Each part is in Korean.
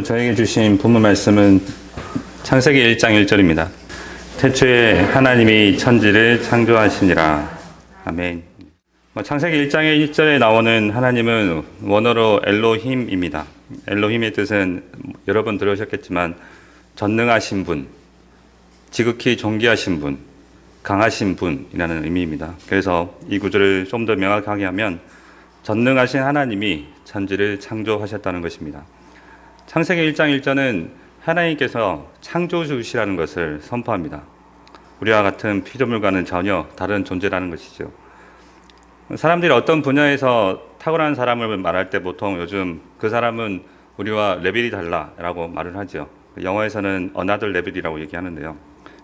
저에게 주신 본문 말씀은 창세기 1장 1절입니다. 태초에 하나님이 천지를 창조하시니라. 아멘. 창세기 1장의 1절에 나오는 하나님은 원어로 엘로힘입니다. 엘로힘의 뜻은 여러 번 들으셨겠지만 전능하신 분, 지극히 존귀하신 분, 강하신 분이라는 의미입니다. 그래서 이 구절을 좀 더 명확하게 하면 전능하신 하나님이 천지를 창조하셨다는 것입니다. 창세기 1장 1절은 하나님께서 창조주시라는 것을 선포합니다. 우리와 같은 피조물과는 전혀 다른 존재라는 것이죠. 사람들이 어떤 분야에서 탁월한 사람을 말할 때 보통 요즘 그 사람은 우리와 레벨이 달라라고 말을 하죠. 영어에서는 another level이라고 얘기하는데요.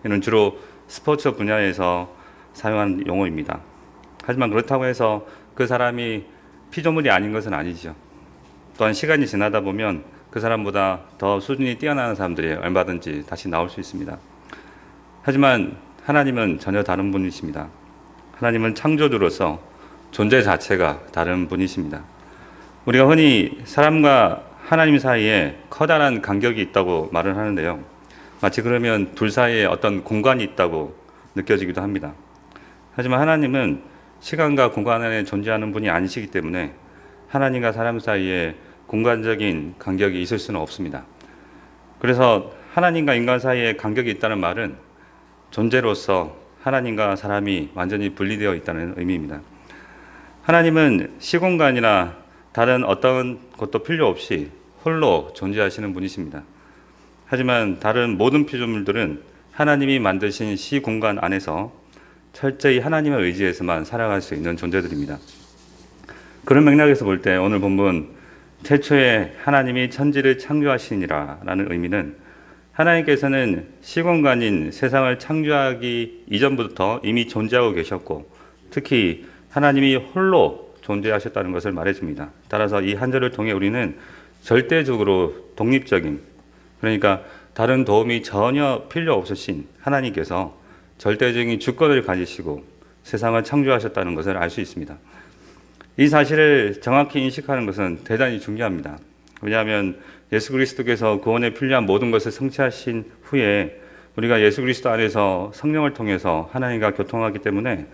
이는 주로 스포츠 분야에서 사용하는 용어입니다. 하지만 그렇다고 해서 그 사람이 피조물이 아닌 것은 아니죠. 또한 시간이 지나다 보면 그 사람보다 더 수준이 뛰어난 사람들이 얼마든지 다시 나올 수 있습니다. 하지만 하나님은 전혀 다른 분이십니다. 하나님은 창조주로서 존재 자체가 다른 분이십니다. 우리가 흔히 사람과 하나님 사이에 커다란 간격이 있다고 말을 하는데요. 마치 그러면 둘 사이에 어떤 공간이 있다고 느껴지기도 합니다. 하지만 하나님은 시간과 공간 안에 존재하는 분이 아니시기 때문에 하나님과 사람 사이에 공간적인 간격이 있을 수는 없습니다. 그래서 하나님과 인간 사이에 간격이 있다는 말은 존재로서 하나님과 사람이 완전히 분리되어 있다는 의미입니다. 하나님은 시공간이나 다른 어떤 것도 필요 없이 홀로 존재하시는 분이십니다. 하지만 다른 모든 피조물들은 하나님이 만드신 시공간 안에서 철저히 하나님의 의지에서만 살아갈 수 있는 존재들입니다. 그런 맥락에서 볼 때 오늘 본문 태초에 하나님이 천지를 창조하시니라 라는 의미는 하나님께서는 시공간인 세상을 창조하기 이전부터 이미 존재하고 계셨고 특히 하나님이 홀로 존재하셨다는 것을 말해줍니다. 따라서 이 한 절을 통해 우리는 절대적으로 독립적인, 그러니까 다른 도움이 전혀 필요 없으신 하나님께서 절대적인 주권을 가지시고 세상을 창조하셨다는 것을 알 수 있습니다. 이 사실을 정확히 인식하는 것은 대단히 중요합니다. 왜냐하면 예수 그리스도께서 구원에 필요한 모든 것을 성취하신 후에 우리가 예수 그리스도 안에서 성령을 통해서 하나님과 교통하기 때문에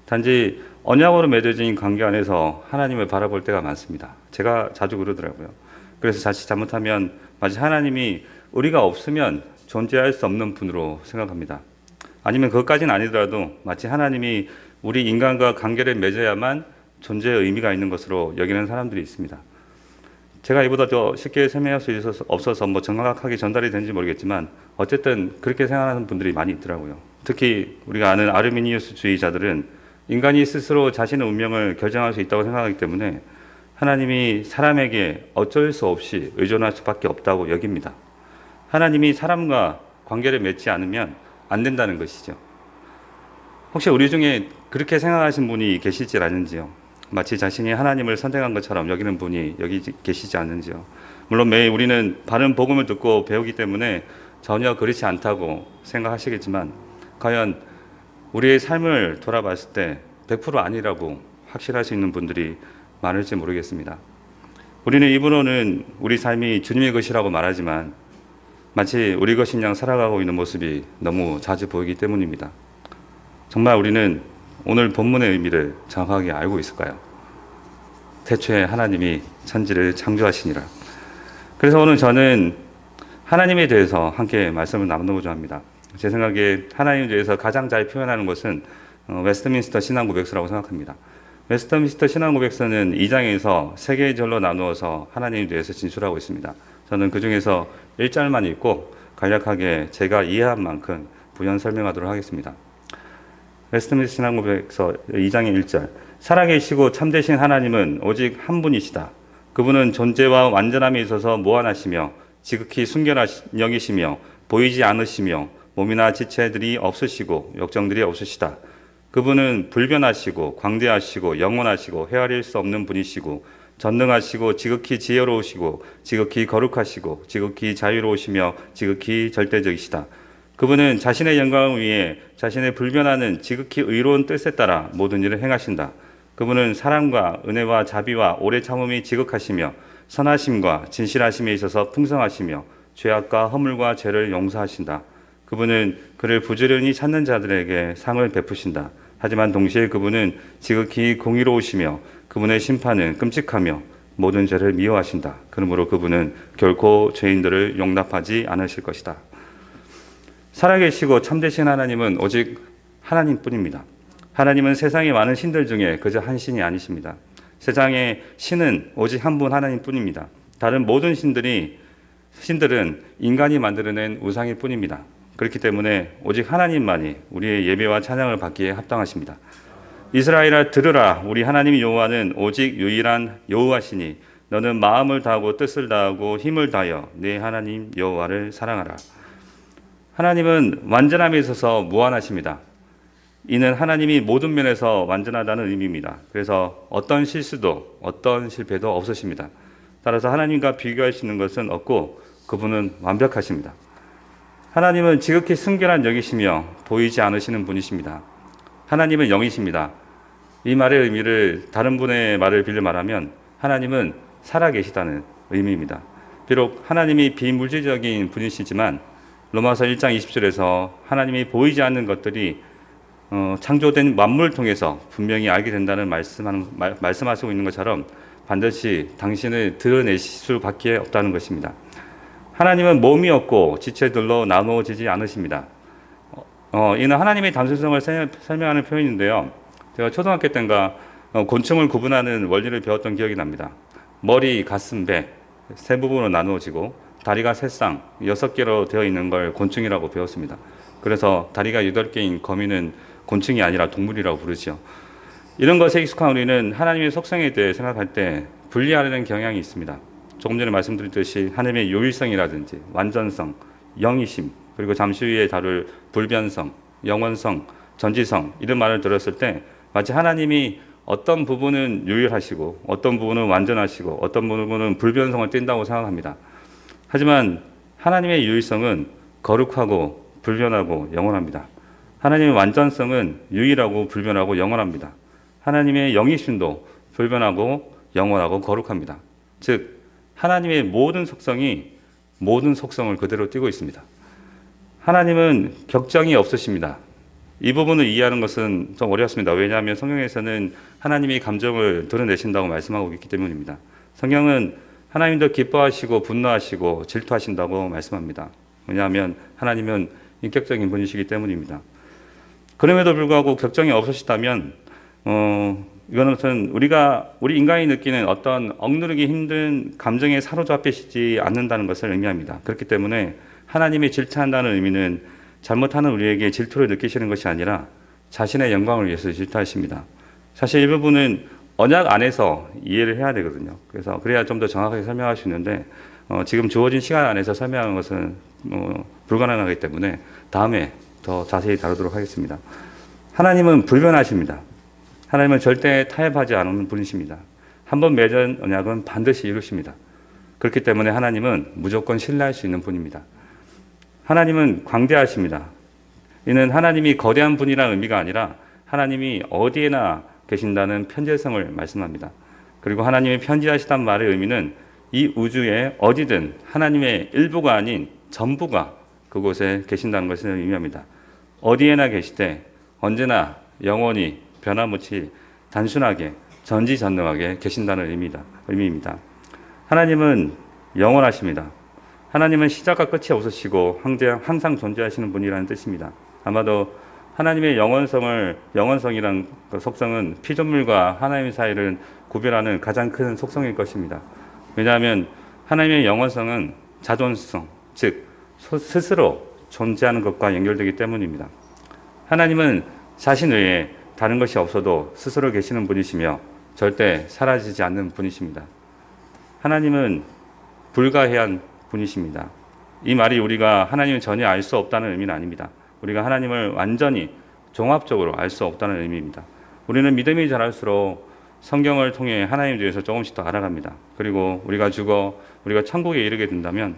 단지 언약으로 맺어진 관계 안에서 하나님을 바라볼 때가 많습니다. 제가 자주 그러더라고요. 그래서 자칫 잘못하면 마치 하나님이 우리가 없으면 존재할 수 없는 분으로 생각합니다. 아니면 그것까지는 아니더라도 마치 하나님이 우리 인간과 관계를 맺어야만 존재의 의미가 있는 것으로 여기는 사람들이 있습니다. 제가 이보다 더 쉽게 설명할 수 없어서 정확하게 전달이 되는지 모르겠지만 어쨌든 그렇게 생각하는 분들이 많이 있더라고요. 특히 우리가 아는 아르미니우스주의자들은 인간이 스스로 자신의 운명을 결정할 수 있다고 생각하기 때문에 하나님이 사람에게 어쩔 수 없이 의존할 수밖에 없다고 여깁니다. 하나님이 사람과 관계를 맺지 않으면 안 된다는 것이죠. 혹시 우리 중에 그렇게 생각하신 분이 계시지 않은지요? 마치 자신이 하나님을 선택한 것처럼 여기는 분이 여기 계시지 않는지요? 물론 매일 우리는 바른 복음을 듣고 배우기 때문에 전혀 그렇지 않다고 생각하시겠지만 과연 우리의 삶을 돌아봤을 때 100% 아니라고 확실할 수 있는 분들이 많을지 모르겠습니다. 우리는 입으로는 우리 삶이 주님의 것이라고 말하지만 마치 우리 것인 양 살아가고 있는 모습이 너무 자주 보이기 때문입니다. 정말 우리는 오늘 본문의 의미를 정확하게 알고 있을까요? 태초에 하나님이 천지를 창조하시니라. 그래서 오늘 저는 하나님에 대해서 함께 말씀을 나누고자 합니다. 제 생각에 하나님에 대해서 가장 잘 표현하는 것은 웨스트민스터 신앙고백서라고 생각합니다. 웨스트민스터 신앙고백서는 2장에서 3개의 절로 나누어서 하나님에 대해서 진술하고 있습니다. 저는 그 중에서 1절만 읽고 간략하게 제가 이해한 만큼 부연 설명하도록 하겠습니다. 웨스트민스터 신앙고백서 2장의 1절. 살아계시고 참되신 하나님은 오직 한 분이시다. 그분은 존재와 완전함에 있어서 무한하시며 지극히 순결하신 영이시며 보이지 않으시며 몸이나 지체들이 없으시고 역정들이 없으시다. 그분은 불변하시고 광대하시고 영원하시고 헤아릴 수 없는 분이시고 전능하시고 지극히 지혜로우시고 지극히 거룩하시고 지극히 자유로우시며 지극히 절대적이시다. 그분은 자신의 영광을 위해 자신의 불변하는 지극히 의로운 뜻에 따라 모든 일을 행하신다. 그분은 사랑과 은혜와 자비와 오래 참음이 지극하시며 선하심과 진실하심에 있어서 풍성하시며 죄악과 허물과 죄를 용서하신다. 그분은 그를 부지런히 찾는 자들에게 상을 베푸신다. 하지만 동시에 그분은 지극히 공의로우시며 그분의 심판은 끔찍하며 모든 죄를 미워하신다. 그러므로 그분은 결코 죄인들을 용납하지 않으실 것이다. 살아계시고 참되신 하나님은 오직 하나님뿐입니다. 하나님은 세상의 많은 신들 중에 그저 한 신이 아니십니다. 세상의 신은 오직 한 분 하나님뿐입니다. 다른 모든 신들은 인간이 만들어낸 우상일 뿐입니다. 그렇기 때문에 오직 하나님만이 우리의 예배와 찬양을 받기에 합당하십니다. 이스라엘아 들으라. 우리 하나님 여호와는 오직 유일한 여호와시니 너는 마음을 다하고 뜻을 다하고 힘을 다하여 네 하나님 여호와를 사랑하라. 하나님은 완전함에 있어서 무한하십니다. 이는 하나님이 모든 면에서 완전하다는 의미입니다. 그래서 어떤 실수도 어떤 실패도 없으십니다. 따라서 하나님과 비교할 수 있는 것은 없고 그분은 완벽하십니다. 하나님은 지극히 순결한 영이시며 보이지 않으시는 분이십니다. 하나님은 영이십니다. 이 말의 의미를 다른 분의 말을 빌려 말하면 하나님은 살아계시다는 의미입니다. 비록 하나님이 비물질적인 분이시지만 로마서 1장 20절에서 하나님이 보이지 않는 것들이 창조된 만물을 통해서 분명히 알게 된다는 말씀하시고 있는 것처럼 반드시 당신을 드러내실 수밖에 없다는 것입니다. 하나님은 몸이 없고 지체들로 나누어지지 않으십니다. 이는 하나님의 단순성을 설명하는 표현인데요. 제가 초등학교 때인가 곤충을 구분하는 원리를 배웠던 기억이 납니다. 머리, 가슴, 배 세 부분으로 나누어지고 다리가 3쌍, 6개로 되어 있는 걸 곤충이라고 배웠습니다. 그래서 다리가 8개인 거미는 곤충이 아니라 동물이라고 부르죠. 이런 것에 익숙한 우리는 하나님의 속성에 대해 생각할 때 분리하려는 경향이 있습니다. 조금 전에 말씀드렸듯이 하나님의 유일성이라든지 완전성, 영이심, 그리고 잠시 후에 다룰 불변성, 영원성, 전지성 이런 말을 들었을 때 마치 하나님이 어떤 부분은 유일하시고 어떤 부분은 완전하시고 어떤 부분은 불변성을 띈다고 생각합니다. 하지만 하나님의 유일성은 거룩하고 불변하고 영원합니다. 하나님의 완전성은 유일하고 불변하고 영원합니다. 하나님의 영이심도 불변하고 영원하고 거룩합니다. 즉 하나님의 모든 속성이 모든 속성을 그대로 띠고 있습니다. 하나님은 격정이 없으십니다. 이 부분을 이해하는 것은 좀 어렵습니다. 왜냐하면 성경에서는 하나님이 감정을 드러내신다고 말씀하고 있기 때문입니다. 성경은 하나님도 기뻐하시고 분노하시고 질투하신다고 말씀합니다. 왜냐하면 하나님은 인격적인 분이시기 때문입니다. 그럼에도 불구하고 격정이 없으시다면 이거는 우리 인간이 느끼는 어떤 억누르기 힘든 감정에 사로잡히시지 않는다는 것을 의미합니다. 그렇기 때문에 하나님이 질투한다는 의미는 잘못하는 우리에게 질투를 느끼시는 것이 아니라 자신의 영광을 위해서 질투하십니다. 사실 이 부분은 언약 안에서 이해를 해야 되거든요. 그래서 그래야 좀 더 정확하게 설명할 수 있는데 지금 주어진 시간 안에서 설명하는 것은 불가능하기 때문에 다음에 더 자세히 다루도록 하겠습니다. 하나님은 불변하십니다. 하나님은 절대 타협하지 않는 분이십니다. 한번 맺은 언약은 반드시 이루십니다. 그렇기 때문에 하나님은 무조건 신뢰할 수 있는 분입니다. 하나님은 광대하십니다. 이는 하나님이 거대한 분이라는 의미가 아니라 하나님이 어디에나 계신다는 편재성을 말씀합니다. 그리고 하나님이 편지하시다는 말의 의미는 이 우주에 어디든 하나님의 일부가 아닌 전부가 그곳에 계신다는 것을 의미합니다. 어디에나 계시되 언제나 영원히 변함없이 단순하게 전지전능하게 계신다는 의미입니다. 하나님은 영원하십니다. 하나님은 시작과 끝이 없으시고 항상 존재하시는 분이라는 뜻입니다. 아마도 하나님의 영원성이란 그 속성은 피조물과 하나님 사이를 구별하는 가장 큰 속성일 것입니다. 왜냐하면 하나님의 영원성은 자존성, 즉 스스로 존재하는 것과 연결되기 때문입니다. 하나님은 자신 외에 다른 것이 없어도 스스로 계시는 분이시며 절대 사라지지 않는 분이십니다. 하나님은 불가해한 분이십니다. 이 말이 우리가 하나님을 전혀 알 수 없다는 의미는 아닙니다. 우리가 하나님을 완전히 종합적으로 알 수 없다는 의미입니다. 우리는 믿음이 자랄수록 성경을 통해 하나님에 대해서 조금씩 더 알아갑니다. 그리고 우리가 천국에 이르게 된다면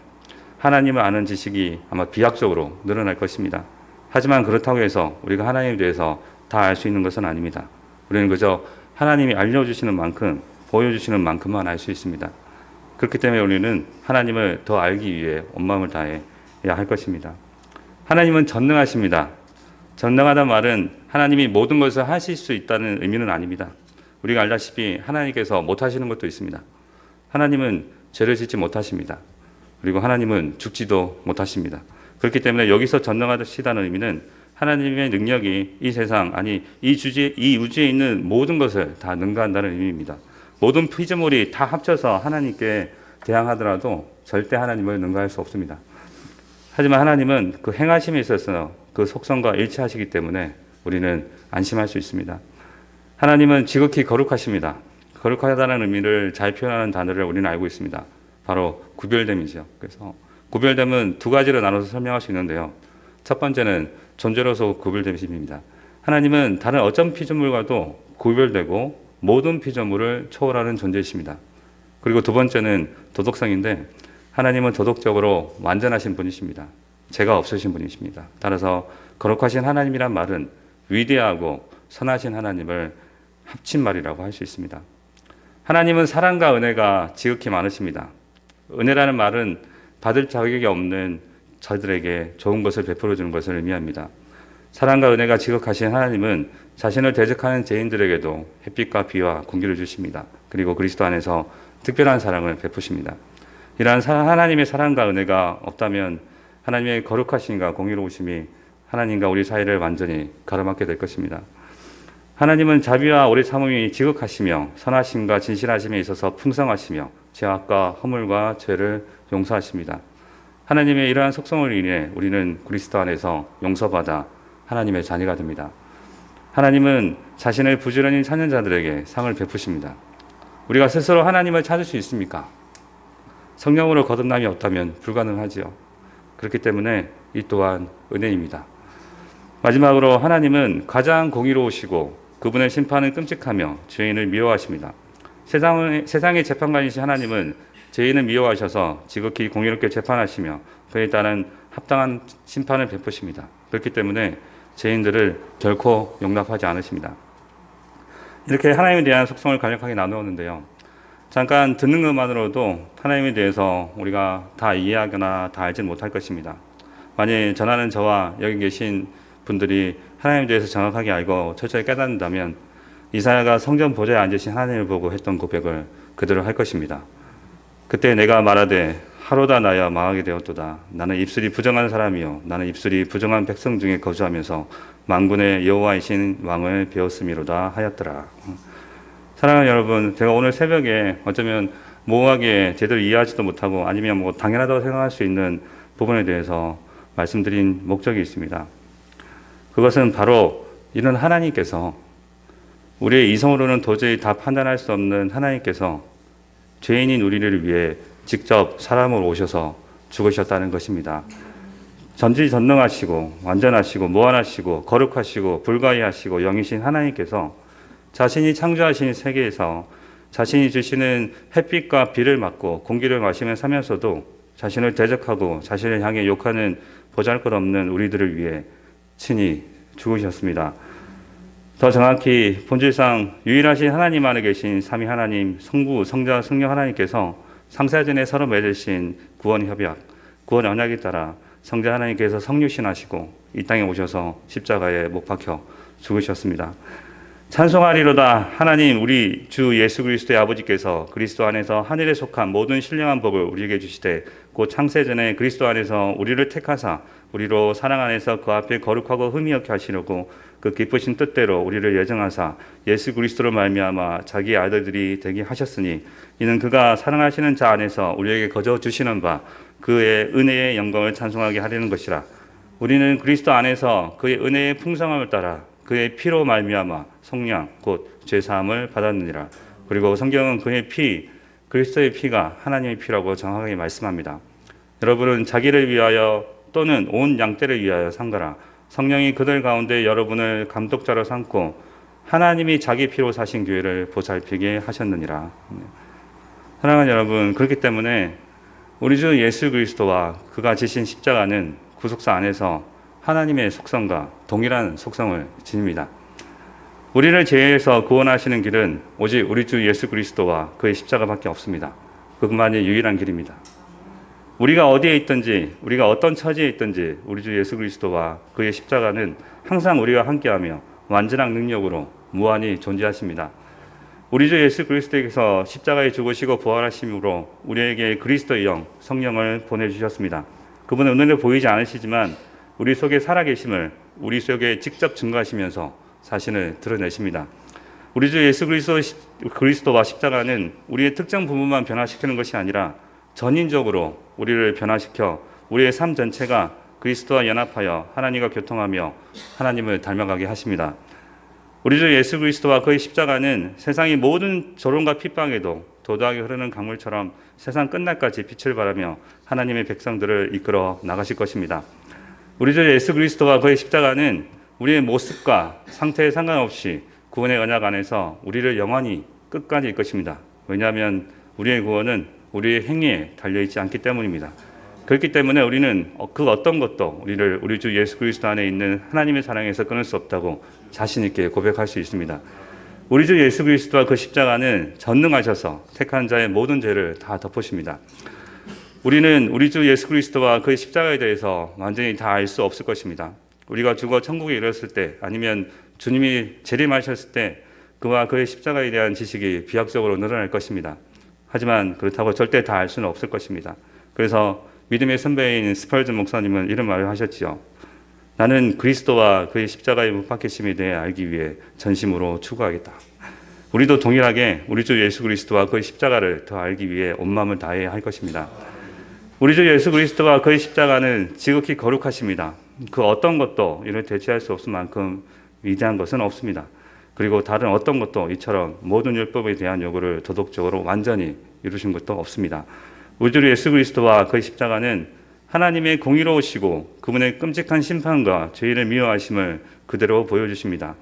하나님을 아는 지식이 아마 비약적으로 늘어날 것입니다. 하지만 그렇다고 해서 우리가 하나님에 대해서 다 알 수 있는 것은 아닙니다. 우리는 그저 하나님이 알려주시는 만큼, 보여주시는 만큼만 알 수 있습니다. 그렇기 때문에 우리는 하나님을 더 알기 위해 온 마음을 다해야 할 것입니다. 하나님은 전능하십니다. 전능하다는 말은 하나님이 모든 것을 하실 수 있다는 의미는 아닙니다. 우리가 알다시피 하나님께서 못하시는 것도 있습니다. 하나님은 죄를 짓지 못하십니다. 그리고 하나님은 죽지도 못하십니다. 그렇기 때문에 여기서 전능하시다는 의미는 하나님의 능력이 이 세상, 아니 이 우주에 있는 모든 것을 다 능가한다는 의미입니다. 모든 피조물이 다 합쳐서 하나님께 대항하더라도 절대 하나님을 능가할 수 없습니다. 하지만 하나님은 그 행하심에 있어서 그 속성과 일치하시기 때문에 우리는 안심할 수 있습니다. 하나님은 지극히 거룩하십니다. 거룩하다는 의미를 잘 표현하는 단어를 우리는 알고 있습니다. 바로 구별됨이죠. 그래서 구별됨은 두 가지로 나눠서 설명할 수 있는데요. 첫 번째는 존재로서 구별됨입니다. 하나님은 다른 어떤 피조물과도 구별되고 모든 피조물을 초월하는 존재이십니다. 그리고 두 번째는 도덕성인데 하나님은 도덕적으로 완전하신 분이십니다. 죄가 없으신 분이십니다. 따라서 거룩하신 하나님이란 말은 위대하고 선하신 하나님을 합친 말이라고 할 수 있습니다. 하나님은 사랑과 은혜가 지극히 많으십니다. 은혜라는 말은 받을 자격이 없는 저들에게 좋은 것을 베풀어 주는 것을 의미합니다. 사랑과 은혜가 지극하신 하나님은 자신을 대적하는 죄인들에게도 햇빛과 비와 공기를 주십니다. 그리고 그리스도 안에서 특별한 사랑을 베푸십니다. 이러한 하나님의 사랑과 은혜가 없다면 하나님의 거룩하심과 공의로우심이 하나님과 우리 사이를 완전히 가로막게 될 것입니다. 하나님은 자비와 오래 참음이 지극하시며 선하심과 진실하심에 있어서 풍성하시며 죄악과 허물과 죄를 용서하십니다. 하나님의 이러한 속성을 인해 우리는 그리스도 안에서 용서받아 하나님의 자녀가 됩니다. 하나님은 자신을 부지런히 찾는 자들에게 상을 베푸십니다. 우리가 스스로 하나님을 찾을 수 있습니까? 성령으로 거듭남이 없다면 불가능하지요. 그렇기 때문에 이 또한 은혜입니다. 마지막으로 하나님은 가장 공의로우시고 그분의 심판은 끔찍하며 죄인을 미워하십니다. 세상의 재판관이신 하나님은 죄인을 미워하셔서 지극히 공의롭게 재판하시며 그에 따른 합당한 심판을 베푸십니다. 그렇기 때문에 죄인들을 결코 용납하지 않으십니다. 이렇게 하나님에 대한 속성을 간략하게 나누었는데요. 잠깐 듣는 것만으로도 하나님에 대해서 우리가 다 이해하거나 다 알지는 못할 것입니다. 만약 전하는 저와 여기 계신 분들이 하나님에 대해서 정확하게 알고 철저히 깨닫는다면 이사야가 성전 보좌에 앉으신 하나님을 보고 했던 고백을 그대로 할 것입니다. 그때 내가 말하되 하루다 나야 망하게 되었도다. 나는 입술이 부정한 사람이요 나는 입술이 부정한 백성 중에 거주하면서 만군의 여호와이신 왕을 배웠음이로다 하였더라. 사랑하는 여러분, 제가 오늘 새벽에 어쩌면 모호하게 제대로 이해하지도 못하고 아니면 뭐 당연하다고 생각할 수 있는 부분에 대해서 말씀드린 목적이 있습니다. 그것은 바로 이런 하나님께서 우리의 이성으로는 도저히 다 판단할 수 없는 하나님께서 죄인인 우리를 위해 직접 사람으로 오셔서 죽으셨다는 것입니다. 전지전능하시고 완전하시고 무한하시고 거룩하시고 불가의하시고 영이신 하나님께서 자신이 창조하신 세계에서 자신이 주시는 햇빛과 비를 맞고 공기를 마시며 살면서도 자신을 대적하고 자신을 향해 욕하는 보잘것없는 우리들을 위해 친히 죽으셨습니다. 더 정확히 본질상 유일하신 하나님 안에 계신 삼위 하나님, 성부, 성자, 성령 하나님께서 상세전에 서로 맺으신 구원 협약, 구원 언약에 따라 성자 하나님께서 성육신하시고 이 땅에 오셔서 십자가에 못 박혀 죽으셨습니다. 찬송하리로다. 하나님 우리 주 예수 그리스도의 아버지께서 그리스도 안에서 하늘에 속한 모든 신령한 복을 우리에게 주시되 곧 창세전에 그리스도 안에서 우리를 택하사 우리로 사랑 안에서 그 앞에 거룩하고 흠이 없게 하시려고 그 기쁘신 뜻대로 우리를 예정하사 예수 그리스도로 말미암아 자기 아들들이 되게 하셨으니 이는 그가 사랑하시는 자 안에서 우리에게 거저 주시는 바 그의 은혜의 영광을 찬송하게 하려는 것이라. 우리는 그리스도 안에서 그의 은혜의 풍성함을 따라 그의 피로 말미암아 속량 곧 죄사함을 받았느니라. 그리고 성경은 그의 피, 그리스도의 피가 하나님의 피라고 정확하게 말씀합니다. 여러분은 자기를 위하여 또는 온 양떼를 위하여 상가라. 성령이 그들 가운데 여러분을 감독자로 삼고 하나님이 자기 피로 사신 교회를 보살피게 하셨느니라. 사랑하는 여러분, 그렇기 때문에 우리 주 예수 그리스도와 그가 지신 십자가는 구속사 안에서 하나님의 속성과 동일한 속성을 지닙니다. 우리를 죄에서 구원하시는 길은 오직 우리 주 예수 그리스도와 그의 십자가밖에 없습니다. 그것만이 유일한 길입니다. 우리가 어디에 있든지, 우리가 어떤 처지에 있든지 우리 주 예수 그리스도와 그의 십자가는 항상 우리와 함께하며 완전한 능력으로 무한히 존재하십니다. 우리 주 예수 그리스도께서 십자가에 죽으시고 부활하심으로 우리에게 그리스도의 영, 성령을 보내주셨습니다. 그분은 눈에 보이지 않으시지만 우리 속에 살아계심을 우리 속에 직접 증거하시면서 자신을 드러내십니다. 우리 주 예수 그리스도와 십자가는 우리의 특정 부분만 변화시키는 것이 아니라 전인적으로 우리를 변화시켜 우리의 삶 전체가 그리스도와 연합하여 하나님과 교통하며 하나님을 닮아가게 하십니다. 우리 주 예수 그리스도와 그의 십자가는 세상의 모든 조롱과 핍박에도 도도하게 흐르는 강물처럼 세상 끝날까지 빛을 발하며 하나님의 백성들을 이끌어 나가실 것입니다. 우리 주 예수 그리스도와 그의 십자가는 우리의 모습과 상태에 상관없이 구원의 언약 안에서 우리를 영원히 끝까지 이끄십니다. 왜냐하면 우리의 구원은 우리의 행위에 달려있지 않기 때문입니다. 그렇기 때문에 우리는 그 어떤 것도 우리 주 예수 그리스도 안에 있는 하나님의 사랑에서 끊을 수 없다고 자신 있게 고백할 수 있습니다. 우리 주 예수 그리스도와 그 십자가는 전능하셔서 택한 자의 모든 죄를 다 덮으십니다. 우리는 우리 주 예수 그리스도와 그의 십자가에 대해서 완전히 다 알 수 없을 것입니다. 우리가 죽어 천국에 이르렀을 때 아니면 주님이 재림하셨을 때 그와 그의 십자가에 대한 지식이 비약적으로 늘어날 것입니다. 하지만 그렇다고 절대 다 알 수는 없을 것입니다. 그래서 믿음의 선배인 스펄전 목사님은 이런 말을 하셨지요. 나는 그리스도와 그의 십자가의 못 박히심에 대해 알기 위해 전심으로 추구하겠다. 우리도 동일하게 우리 주 예수 그리스도와 그의 십자가를 더 알기 위해 온 마음을 다해야 할 것입니다. 우리 주 예수 그리스도와 그의 십자가는 지극히 거룩하십니다. 그 어떤 것도 이를 대체할 수 없을 만큼 위대한 것은 없습니다. 그리고 다른 어떤 것도 이처럼 모든 율법에 대한 요구를 도덕적으로 완전히 이루신 것도 없습니다. 우리 주 예수 그리스도와 그의 십자가는 하나님의 공의로우시고 그분의 끔찍한 심판과 죄인을 미워하심을 그대로 보여주십니다.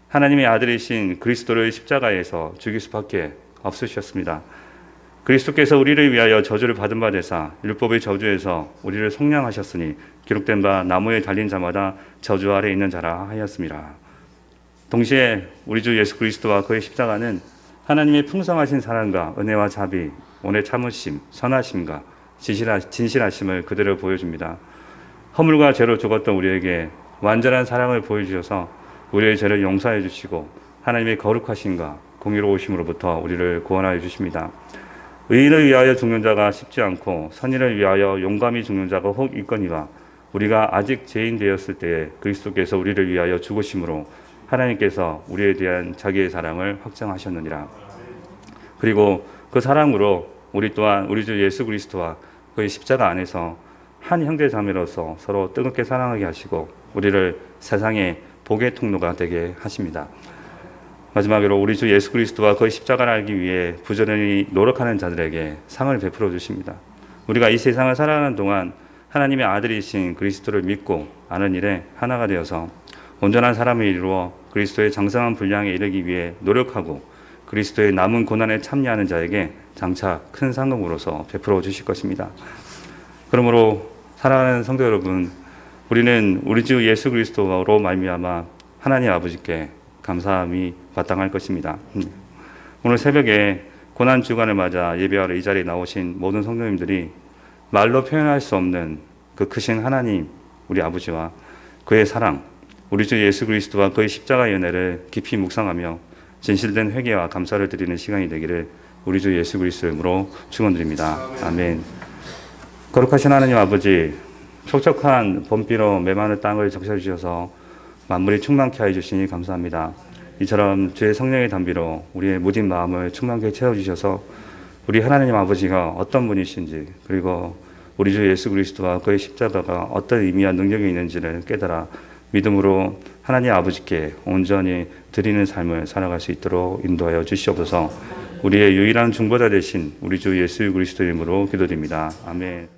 하나님의 아들이신 그리스도를 십자가에서 죽일 수밖에 없으셨습니다. 그리스도께서 우리를 위하여 저주를 받은 바 되사 율법의 저주에서 우리를 속량하셨으니 기록된 바 나무에 달린 자마다 저주 아래 있는 자라 하였습니다. 동시에 우리 주 예수 그리스도와 그의 십자가는 하나님의 풍성하신 사랑과 은혜와 자비, 오래 참으심, 선하심과 진실하심을 그대로 보여줍니다. 허물과 죄로 죽었던 우리에게 완전한 사랑을 보여주셔서 우리의 죄를 용서해 주시고 하나님의 거룩하심과 공의로우심으로부터 우리를 구원하여 주십니다. 의인을 위하여 죽는 자가 쉽지 않고 선인을 위하여 용감히 죽는 자가 혹 있거니와 우리가 아직 죄인 되었을 때에 그리스도께서 우리를 위하여 죽으심으로 하나님께서 우리에 대한 자기의 사랑을 확정하셨느니라. 그리고 그 사랑으로 우리 또한 우리 주 예수 그리스도와 그의 십자가 안에서 한 형제 자매로서 서로 뜨겁게 사랑하게 하시고 우리를 세상의 복의 통로가 되게 하십니다. 마지막으로 우리 주 예수 그리스도와 그의 십자가를 알기 위해 부지런히 노력하는 자들에게 상을 베풀어 주십니다. 우리가 이 세상을 살아가는 동안 하나님의 아들이신 그리스도를 믿고 아는 일에 하나가 되어서 온전한 사람을 이루어 그리스도의 장성한 분량에 이르기 위해 노력하고 그리스도의 남은 고난에 참여하는 자에게 장차 큰 상급으로서 베풀어 주실 것입니다. 그러므로 사랑하는 성도 여러분, 우리는 우리 주 예수 그리스도로 말미암아 하나님 아버지께 감사함이 마땅할 것입니다. 오늘 새벽에 고난 주간을 맞아 예배하러 이 자리에 나오신 모든 성도님들이 말로 표현할 수 없는 그 크신 하나님 우리 아버지와 그의 사랑, 우리 주 예수 그리스도와 그의 십자가의 은혜를 깊이 묵상하며 진실된 회개와 감사를 드리는 시간이 되기를 우리 주 예수 그리스도의 이름으로 축원드립니다. 아멘. 거룩하신 하나님 아버지, 촉촉한 봄비로 메마른 땅을 적셔주셔서 만물이 충만케 해주시니 감사합니다. 이처럼 주의 성령의 단비로 우리의 무딘 마음을 충만케 채워주셔서 우리 하나님 아버지가 어떤 분이신지, 그리고 우리 주 예수 그리스도와 그의 십자가가 어떤 의미와 능력이 있는지를 깨달아 믿음으로 하나님 아버지께 온전히 드리는 삶을 살아갈 수 있도록 인도하여 주시옵소서. 우리의 유일한 중보자 되신 우리 주 예수 그리스도 이름으로 기도드립니다. 아멘.